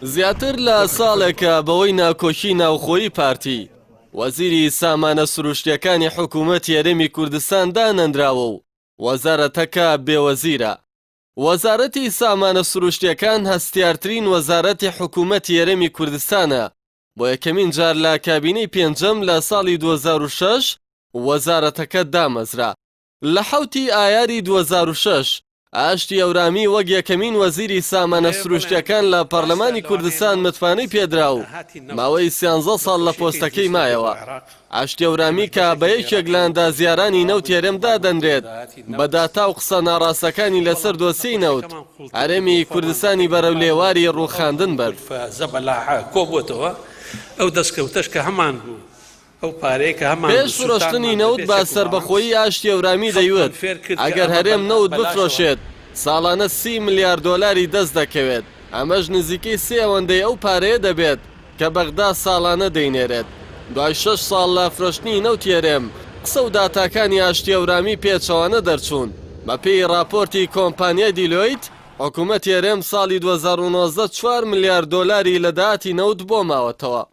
زیاتر لە ساڵێکە بەوەی ناکۆکی ناوخۆیی پارتی وەزیری سامانە سروشتیەکانی حکوومەت یارێمی کوردستان دانەنراوە و وەزارەتەکە بێوەزیرە. وەزارەتی سامانە سروشتیەکان هەستیارترین وەزارەتی حکوومەت یارێمی کوردستانە. بۆ یەکەمین جار لە کابینەی پێنجەم لە ساڵی 2006 وەزارەتەکە دامەزرا. لە 7 ئایاری 2006 ئاشتی ئەورامی وەک یەکەمین وەزیری سامانە سروشتیەکان لە پەرلەمانی کوردستان متمانەی پێدرا و ماوەی 13 ساڵ لە پۆستەکەی مایەوە. ئاشتی ئەورامی کە بە یەکێک لە ئەندازیارانی نەوت یارێمدا دەنرێت بە داتا و قسە ناڕاستەکانی لەسەر دۆسیی نەوت هەرێمی کوردستانی بەرەو لێواری ڕووخاندن بەرد. ئەو دەستکەوتەش کە هەمان بوو ئەو پارەیە کە هەمان پێش فرۆشتنی نەوت با سەربەخۆیی ئاشتی ئەورامی دەیوت ئەگەر هەرێم نەوت بفرۆشێت ساڵانە 30 ملیار دۆلاری دەست دەکەوێت. ئەمەش نزیکەی 3 ئەوەندەی ئەو پارەیە دەبێت کە بەغدا ساڵانە دەینێرێت. دوای 6 ساڵ لە فرۆشتنی نەوت یارێم قسە و داتاکانی ئاشتی ئەورامی پێچەوانە دەرچوون. بەپێی راپۆرتی کۆمپانیای دیلۆیت حکوومەت یارێم ساڵی 2019 4 ملیار دۆلاری لە داهاتی نەوت بۆ ماوەتەوە.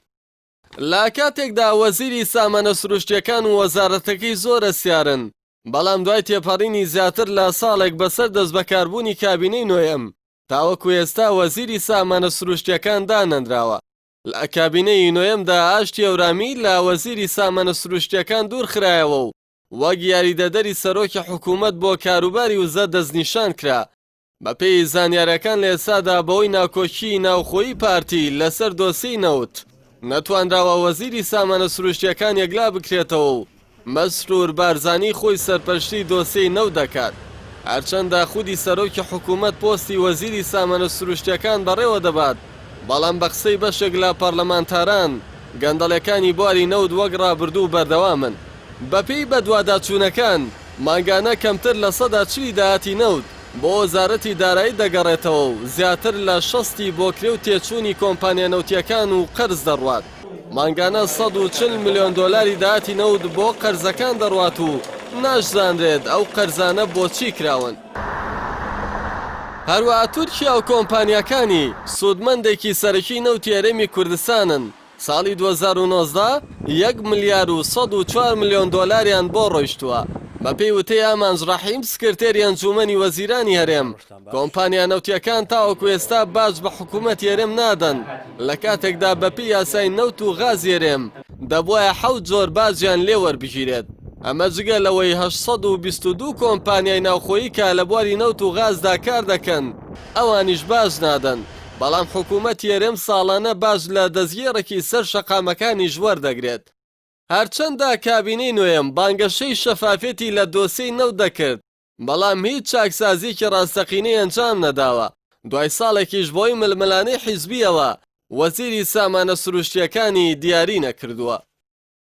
لە کاتێکدا وەزیری سامانە سروشتیەکان و وەزارەتەکەی زۆرە سیارن، بەڵام دوای تێپەڕینی زیاتر لە ساڵێک بەسەر دەست بەکاربوونی کابینەی نوێم تاوەکو ئێستا وەزیری سامانە سروشتیەکان دانەنراوە. لە کابینەی نوێمدا ئاشتی ئەورامی لە وەزیری سامانە سروشتیەکان دوور خرایەوە و وەک یاریدەدەری سەرۆکی حکوومەت بۆ کاروباری وزە دەستنیشان کرا. بەپێی زانیاریەکان لە ئێستادا بەوەی ناکۆکی ناوخۆیی پارتی لەسەر دۆسیی نەوت نەتوانراوە وەزیری سامانە سروشتیەکان یەکلا بکرێتەوە و مەسرور بارزانی خۆی سەرپەرشتی دۆسیی نەوت دەکات. هەرچەندە خودی سەرۆکی حکوومەت پۆستی وەزیری سامانە سروشتیەکان بەڕێوە دەبات، بەڵام بە قسەی بەشێک لە پەرلەمانتاران گەندەڵەکانی بواری نەوت وەک ڕابردوو بەردەوامن. بەپێی بەدواداچوونەکان مانگانە کەمتر لە 40 داهاتی نەوت بۆ وەزارەتی دارایی دەگەڕێتەوە و زیاتر لە 60 بۆ کرێ و تێچوونی کۆمپانیا نەوتیەکان و قەرز دەڕوات. مانگانە 140 ملیۆن دۆلاری داهاتی نەوت بۆ قەرزەکان دەڕوات و ناشزانرێت ئەو قەرزانە بۆچی کراون. هەروەها تورکیا و کۆمپانیاکانی سوودمەندێکی سەرەکی نەوت یارێمی کوردستانن. ساڵی 2019 1 ملیار و 104 ملیۆن دۆلاریان بۆ ڕۆیشتووە. بەپێی وتەی ئامانج ڕەحیم سکرتێری ئەنجومەنی وەزیرانی هەرێم کۆمپانیا نەوتیەکان تاوەکو ئێستا باج بە حکوومەت یارێم نادەن، لە کاتێکدا بەپێی یاسای نەوت و غاز یارێم دەبوایە 7 جۆر باجیان لێ وەربگیرێت. ئەمە جگە لەوەی 822 کۆمپانیای ناوخۆیی کە لە بواری نەوت و غازدا کار دەکەن ئەوانیش باج نادەن، بەڵام حکوومەت یارێم ساڵانە باج لە دەستگێڕێکی سەر شەقامەکانیش وەردەگرێت. هەرچەندە کابینەی نوێم بانگەشەی شەفافێتی لە دۆسیی نەوت دەکرد، بەڵام هیچ چاکسازیکی ڕاستەقینەی ئەنجام نەداوە. دوای ساڵێکیش بۆی ململانەی حیزبیەوە وەزیری سامانە سروشتیەکانی دیاری نەکردووە.